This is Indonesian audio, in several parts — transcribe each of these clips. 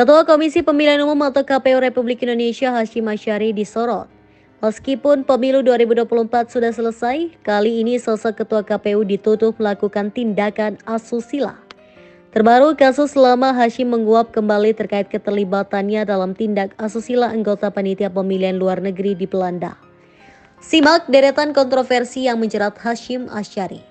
Ketua Komisi Pemilihan Umum atau KPU Republik Indonesia Hasyim Asyari disorot. Meskipun pemilu 2024 sudah selesai, kali ini sosok Ketua KPU dituduh melakukan tindakan asusila. Terbaru kasus lama Hasyim menguap kembali terkait keterlibatannya dalam tindak asusila anggota panitia pemilihan luar negeri di Belanda. Simak deretan kontroversi yang menjerat Hasyim Asyari.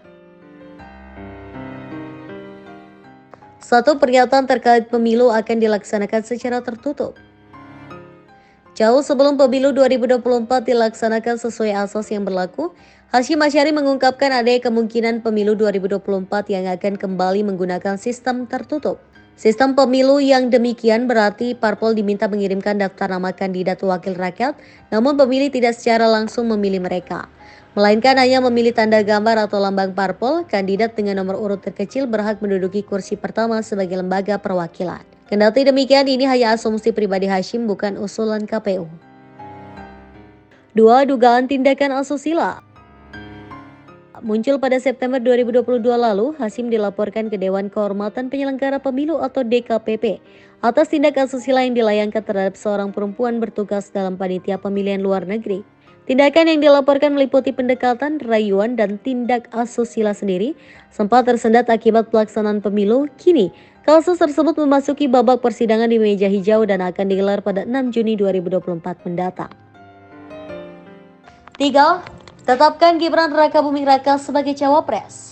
Satu, pernyataan terkait pemilu akan dilaksanakan secara tertutup. Jauh sebelum pemilu 2024 dilaksanakan sesuai asas yang berlaku, Hasyim Asyari mengungkapkan adanya kemungkinan pemilu 2024 yang akan kembali menggunakan sistem tertutup. Sistem pemilu yang demikian berarti parpol diminta mengirimkan daftar nama kandidat wakil rakyat, namun pemilih tidak secara langsung memilih mereka. Melainkan hanya memilih tanda gambar atau lambang parpol, kandidat dengan nomor urut terkecil berhak menduduki kursi pertama sebagai lembaga perwakilan. Kendati demikian, ini hanya asumsi pribadi Hasyim, bukan usulan KPU. 2. Dugaan tindakan asusila. Muncul pada September 2022 lalu, Hasyim dilaporkan ke Dewan Kehormatan Penyelenggara Pemilu atau DKPP atas tindak asusila yang dilayangkan terhadap seorang perempuan bertugas dalam panitia pemilihan luar negeri. Tindakan yang dilaporkan meliputi pendekatan, rayuan, dan tindak asusila sendiri sempat tersendat akibat pelaksanaan pemilu. Kini, kasus tersebut memasuki babak persidangan di meja hijau dan akan digelar pada 6 Juni 2024 mendatang. 3. Tetapkan Gibran Rakabuming Raka sebagai cawapres.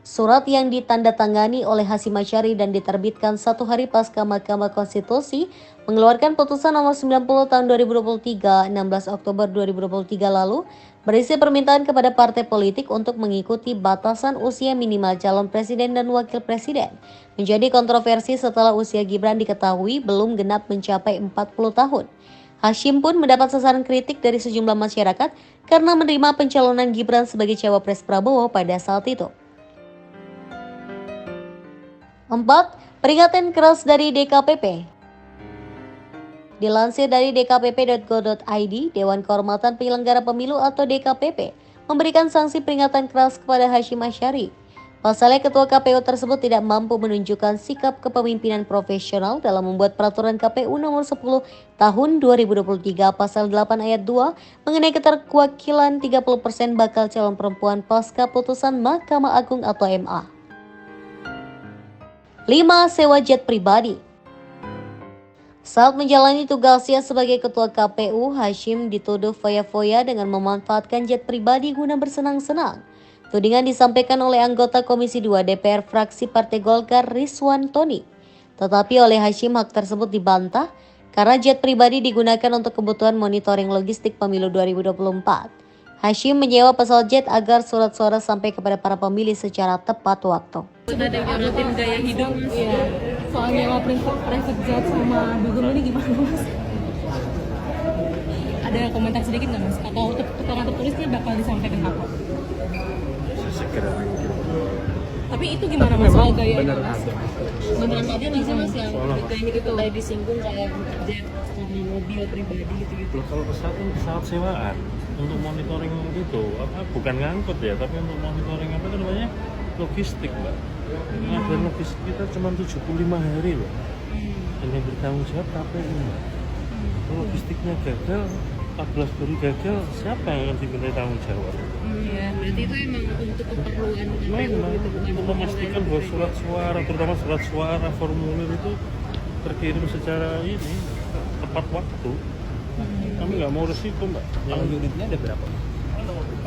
Surat yang ditandatangani oleh Hasyim Asyari dan diterbitkan satu hari pasca Mahkamah Konstitusi mengeluarkan putusan nomor 90 tahun 2023, 16 Oktober 2023 lalu, berisi permintaan kepada partai politik untuk mengikuti batasan usia minimal calon presiden dan wakil presiden, menjadi kontroversi setelah usia Gibran diketahui belum genap mencapai 40 tahun. Hasyim pun mendapat sasaran kritik dari sejumlah masyarakat karena menerima pencalonan Gibran sebagai cawapres Prabowo pada saat itu. 4. Peringatan keras dari DKPP. Dilansir dari dkpp.go.id, Dewan Kehormatan Penyelenggara Pemilu atau DKPP memberikan sanksi peringatan keras kepada Hasyim Asyari. Pasalnya, Ketua KPU tersebut tidak mampu menunjukkan sikap kepemimpinan profesional dalam membuat peraturan KPU nomor 10 tahun 2023 pasal 8 ayat 2 mengenai keterwakilan 30% bakal calon perempuan pasca putusan Mahkamah Agung atau MA. 5. Sewa jet pribadi. Saat menjalani tugasnya sebagai Ketua KPU, Hasyim dituduh foya-foya dengan memanfaatkan jet pribadi guna bersenang-senang. Tudingan disampaikan oleh anggota Komisi 2 DPR fraksi Partai Golkar Rizwan Toni. Tetapi oleh Hasyim hak tersebut dibantah karena jet pribadi digunakan untuk kebutuhan monitoring logistik pemilu 2024. Hasyim menyewa pesawat jet agar surat suara sampai kepada para pemilih secara tepat waktu. Sudah ada yang rutin gaya hidup, Mas? Iya. Soal nyewa private jet sama dugem ini gimana, Mas? Ada komentar sedikit nggak, Mas? Atau tukaran tertulisnya bakal disampaikan kapan? Segera. Tapi itu gimana, Mas? Soal gaya bener hidup, Mas? ada. Beneran ada nih sih, Mas, yang Soalnya, gaya hidup itu tadi disinggung kayak jet sama mobil pribadi gitu-gitu. Loh, kalau pesawat itu pesawat sewaan untuk monitoring gitu, bukan ngangkut ya, tapi untuk monitoring apa namanya, logistik, Mbak. Pengadaan logistik kita cuma 75 hari loh. Dan yang bertanggung jawab KPU, Mbak. Kalau logistiknya gagal, 14 hari gagal, siapa yang akan diminta tanggung jawab? Iya, berarti itu emang untuk keperluan KPU gitu, bukan untuk memastikan bahwa surat suara, terutama surat suara formulir itu terkirim secara ini tepat waktu. Kami nggak mau resiko, Mbak. Kalau unitnya ada berapa?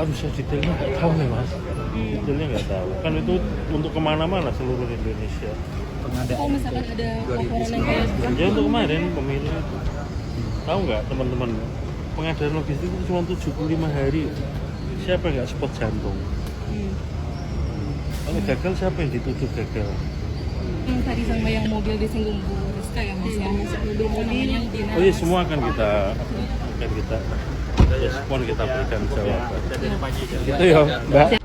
Aduh, saya detailnya nggak tahu nih, Mas. Detailnya nggak tahu. Kan itu untuk kemana-mana seluruh Indonesia. Kalau misalkan ada laporan yang kayak Ya untuk kemarin pemilu itu. Tahu nggak teman-teman? Pengadaan logistik itu cuma 75 hari. Siapa yang nggak spot jantung? Kalau gagal, siapa yang dituduh gagal? yang tadi sama yang mobil disinggung Bu Rizka ya, Mas, ya? Mobil-mobil yang dinas. Oh iya, semua akan kita respon, kita berikan jawaban. Gitu ya, Mbak.